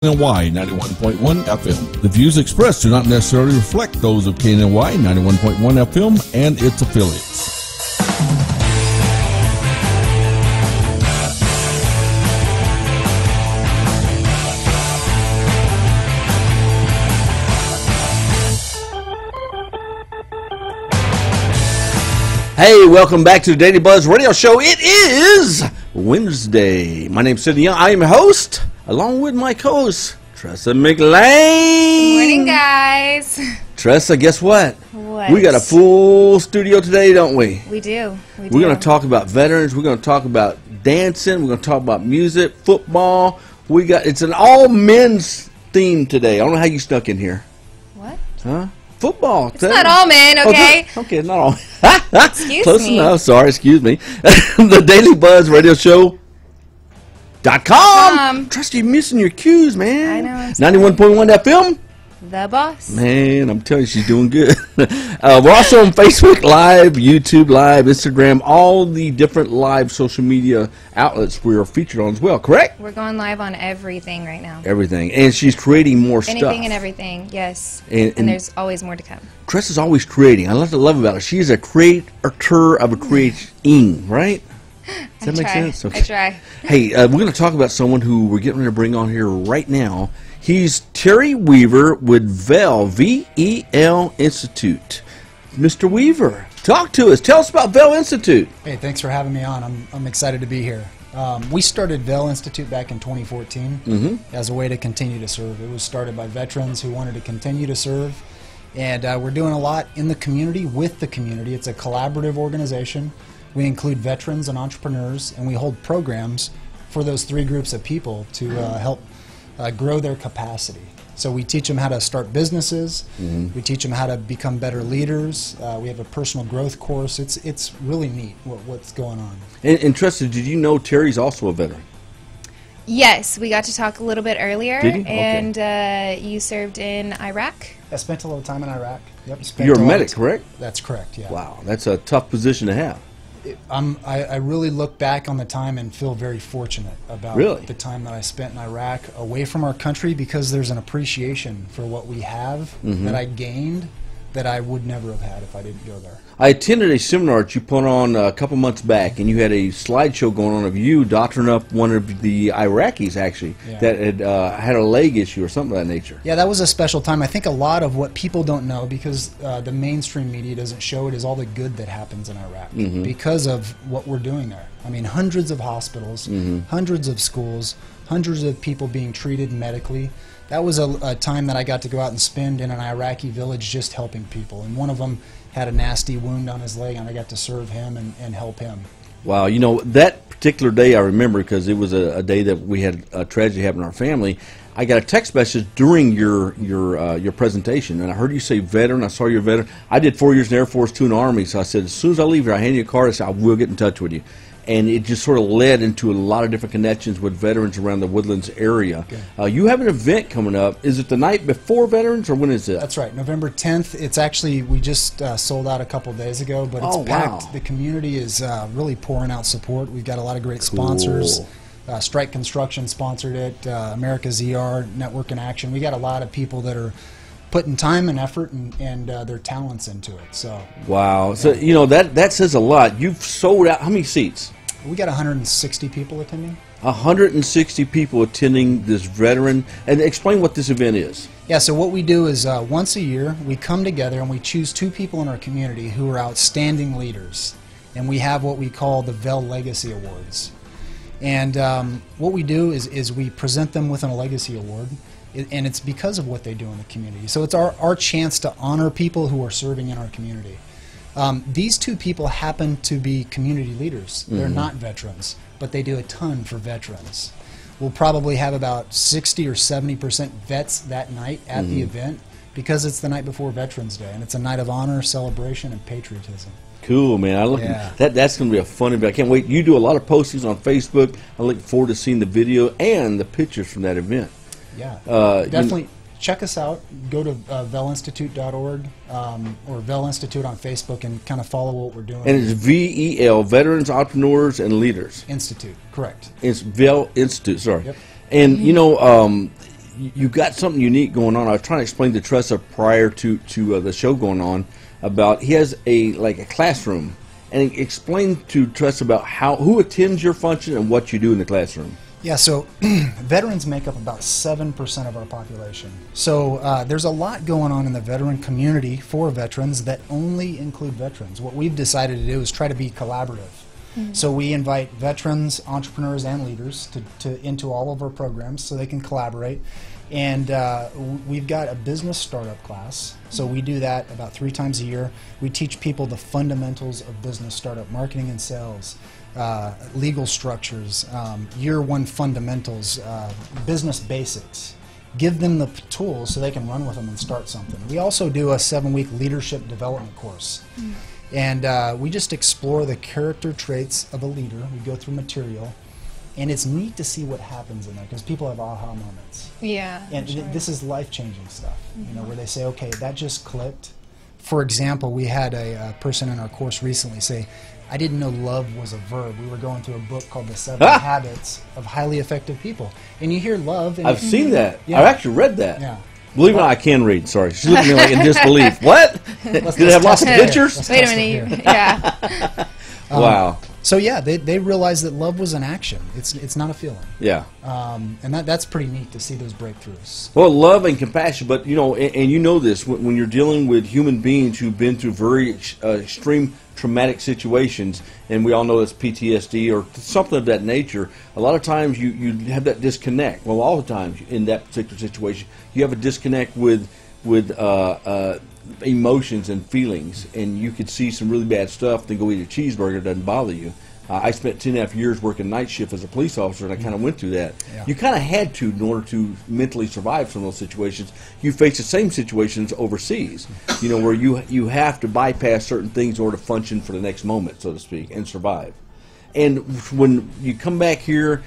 KNY 91.1 FM. The views expressed do not necessarily reflect those of KNY 91.1 FM and its affiliates. Hey, welcome back to the Daily Buzz Radio Show. It is Wednesday. My name's Sidney Young. I am your host, along with my co-host, Tressa McLean. Good morning, guys. Tressa, guess what? What? We got a full studio today, don't we? We do. We're going to talk about veterans. We're going to talk about dancing. We're going to talk about music, football. It's an all men's theme today. I don't know how you snuck in here. What? Huh? Football. It's not all men, okay? Oh, okay, not all. Excuse Close me. enough. Sorry, excuse me. The Daily Buzz Radio Show.com. Trust you missing your cues, man. I know. 91.1 FM. The boss. Man, I'm telling you, she's doing good. We're also on Facebook Live, YouTube Live, Instagram, all the different live social media outlets we are featured on as well, correct? We're going live on everything right now. Everything. And she's creating more stuff. Anything and everything, yes. And there's always more to come. Tress is always creating. I love about her. She's a creator of a creating, right? Does that make sense? Okay. I try. Hey, we're going to talk about someone who we're getting ready to bring on here right now. He's Terry Weaver with VEL, V-E-L Institute. Mr. Weaver, talk to us. Tell us about VEL Institute. Hey, thanks for having me on. I'm excited to be here. We started VEL Institute back in 2014 as a way to continue to serve. It was started by veterans who wanted to continue to serve. And we're doing a lot in the community with the community. It's a collaborative organization. We include veterans and entrepreneurs, and we hold programs for those three groups of people to help grow their capacity. So we teach them how to start businesses. We teach them how to become better leaders. We have a personal growth course. It's really neat what's going on. And Tressa, did you know Terry's also a veteran? Yes, we got to talk a little bit earlier. Did you? And you served in Iraq. I spent a little time in Iraq. Yep. You're a medic, correct? That's correct, yeah. Wow, that's a tough position to have. I really look back on the time and feel very fortunate about the time that I spent in Iraq away from our country, because there's an appreciation for what we have that I gained that I would never have had if I didn't go there. I attended a seminar that you put on a couple months back, and you had a slideshow going on of you doctoring up one of the Iraqis, actually, that had had a leg issue or something of that nature. Yeah, that was a special time. I think a lot of what people don't know, because the mainstream media doesn't show it, is all the good that happens in Iraq because of what we're doing there. I mean, hundreds of hospitals, hundreds of schools, hundreds of people being treated medically. That was a time that I got to go out and spend in an Iraqi village just helping people. And one of them had a nasty wound on his leg, and I got to serve him and help him. Wow, you know, that particular day I remember, because it was a day that we had a tragedy happen in our family. I got a text message during your presentation, and I heard you say veteran. I saw you're a veteran. I did 4 years in the Air Force, 2 in the Army, so I said, as soon as I leave here, I hand you a card. I said, I will get in touch with you. And it just sort of led into a lot of different connections with veterans around the Woodlands area. Okay. You have an event coming up. Is it the night before Veterans, or when is it? That's right, November 10th. It's actually, we just sold out a couple of days ago, but it's packed. Wow. The community is really pouring out support. We've got a lot of great sponsors. Strike Construction sponsored it, America's ER, Network in Action. We got a lot of people that are putting time and effort and their talents into it. So wow. So you know that says a lot. You've sold out how many seats? We got 160 people attending. 160 people attending this veteran. And explain what this event is. Yeah, so what we do is once a year we come together and we choose 2 people in our community who are outstanding leaders. And we have what we call the VEL Legacy Awards. And what we do is we present them with a legacy award. And it's because of what they do in the community. So it's our chance to honor people who are serving in our community. These 2 people happen to be community leaders. They're not veterans, but they do a ton for veterans. We'll probably have about 60 or 70% vets that night at the event, because it's the night before Veterans Day, and it's a night of honor, celebration, and patriotism. Cool, man. That's going to be a fun event. I can't wait. You do a lot of postings on Facebook. I look forward to seeing the video and the pictures from that event. Yeah, definitely. Check us out. Go to velinstitute.org or VEL Institute on Facebook and kind of follow what we're doing. And it's VEL, Veterans, Entrepreneurs, and Leaders. Institute, correct. It's VEL Institute, sorry. Yep. And, you know, you got something unique going on. I was trying to explain to Tressa prior to the show going on about he has a classroom, and explain to Tressa about who attends your function and what you do in the classroom. Yeah, so veterans make up about 7% of our population. So there's a lot going on in the veteran community for veterans that only include veterans. What we've decided to do is try to be collaborative. So we invite veterans, entrepreneurs, and leaders into all of our programs so they can collaborate. And we've got a business startup class. So we do that about 3 times a year. We teach people the fundamentals of business startup marketing and sales, legal structures, year 1 fundamentals, business basics. Give them the tools so they can run with them and start something. We also do a 7-week leadership development course. And we just explore the character traits of a leader. We go through material. And it's neat to see what happens in there because people have aha moments. Yeah. And this is life-changing stuff, you know, where they say, okay, that just clicked. For example, we had a person in our course recently say, I didn't know love was a verb. We were going through a book called The 7 Habits of Highly Effective People. And you hear love. And I've seen that. Yeah. I've actually read that. Yeah. Believe it or not, I can read. Sorry. She's looking at me like in disbelief. What? Did it have lots of pictures? Wait a minute. Yeah. Wow. So yeah, they realized that love was an action. It's not a feeling. Yeah. And that's pretty neat to see those breakthroughs. Well, love and compassion, but you know, and you know this, when you're dealing with human beings who've been through very extreme traumatic situations, and we all know it's PTSD or something of that nature, a lot of times you have that disconnect. Well, all the times in that particular situation, you have a disconnect with emotions and feelings, and you could see some really bad stuff, then go eat a cheeseburger. It doesn't bother you. I spent 10.5 years working night shift as a police officer, and I kind of went through that. Yeah. You kind of had to in order to mentally survive some of those situations. You face the same situations overseas, you know, where you have to bypass certain things in order to function for the next moment, so to speak, and survive. And when you come back here,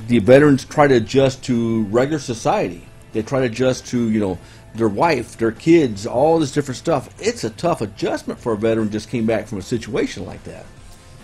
the veterans try to adjust to regular society. They try to adjust to, you know, their wife, their kids, all this different stuff. It's a tough adjustment for a veteran just came back from a situation like that.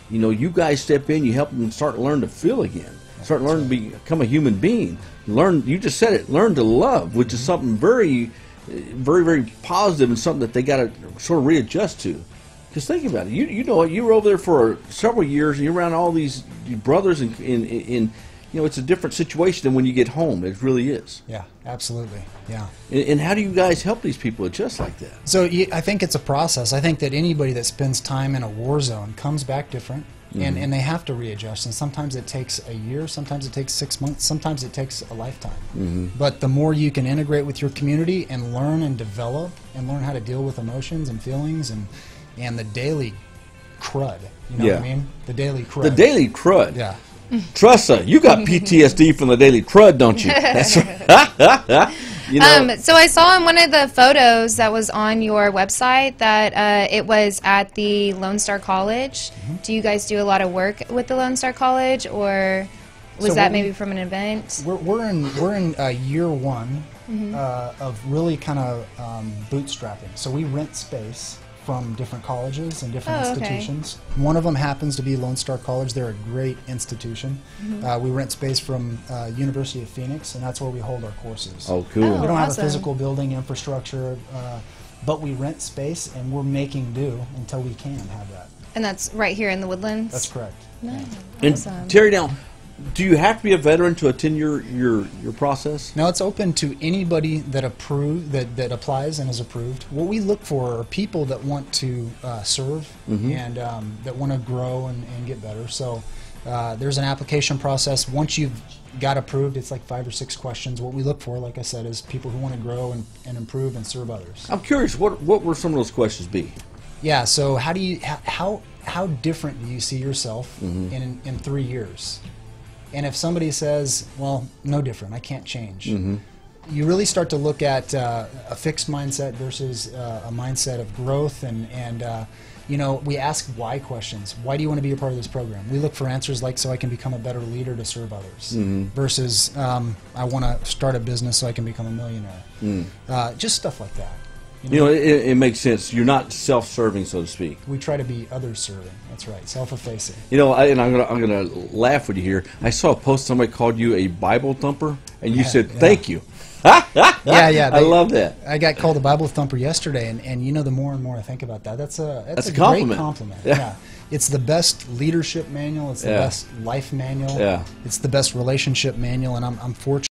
You know, you guys step in, you help them start to learn to feel again, start to learn to become a human being. Learn, you just said it, learn to love, which is something very, very, very positive and something that they got to sort of readjust to. Because think about it, you know what, you were over there for several years and you're around all these brothers and you know, it's a different situation than when you get home. It really is. Yeah, absolutely. Yeah. And how do you guys help these people adjust like that? So I think it's a process. I think that anybody that spends time in a war zone comes back different, and they have to readjust. And sometimes it takes a year, sometimes it takes 6 months, sometimes it takes a lifetime. But the more you can integrate with your community and learn and develop and learn how to deal with emotions and feelings and the daily crud, you know what I mean? The daily crud. The daily crud. Yeah. Tressa, you got PTSD from the daily crud, don't you? That's right. You know, So I saw in one of the photos that was on your website that it was at the Lone Star College. Do you guys do a lot of work with the Lone Star College, or was So that maybe from an event? We're in year 1 of really kind of bootstrapping. So we rent space from different colleges and different institutions. One of them happens to be Lone Star College. They're a great institution. We rent space from University of Phoenix, and that's where we hold our courses. oh, cool. We don't have a awesome. physical building infrastructure, but we rent space, and we're making do until we can have that. And that's right here in the Woodlands? That's correct. Nice. And Awesome. Terry, now, do you have to be a veteran to attend your process? Now it's open to anybody that that applies and is approved. What we look for are people that want to serve and that want to grow and get better. So there's an application process. Once you've got approved, it's like 5 or 6 questions. What we look for, like I said, is people who want to grow and improve and serve others. I'm curious, what were some of those questions be? Yeah. So how different do you see yourself in 3 years? And if somebody says, well, no different, I can't change, you really start to look at a fixed mindset versus a mindset of growth. And you know, we ask why questions. Why do you want to be a part of this program? We look for answers like, so I can become a better leader to serve others, versus I want to start a business so I can become a millionaire. Just stuff like that. You know, it makes sense. You're not self-serving, so to speak. We try to be others-serving. That's right, self-effacing. You know, and I'm gonna laugh with you here. I saw a post, somebody called you a Bible thumper. and you said, yeah. thank you. Yeah. I love that. I got called a Bible thumper yesterday, and you know, the more and more I think about that, that's a compliment. great compliment. Yeah. It's the best leadership manual. It's the best life manual. Yeah. It's the best relationship manual, and I'm fortunate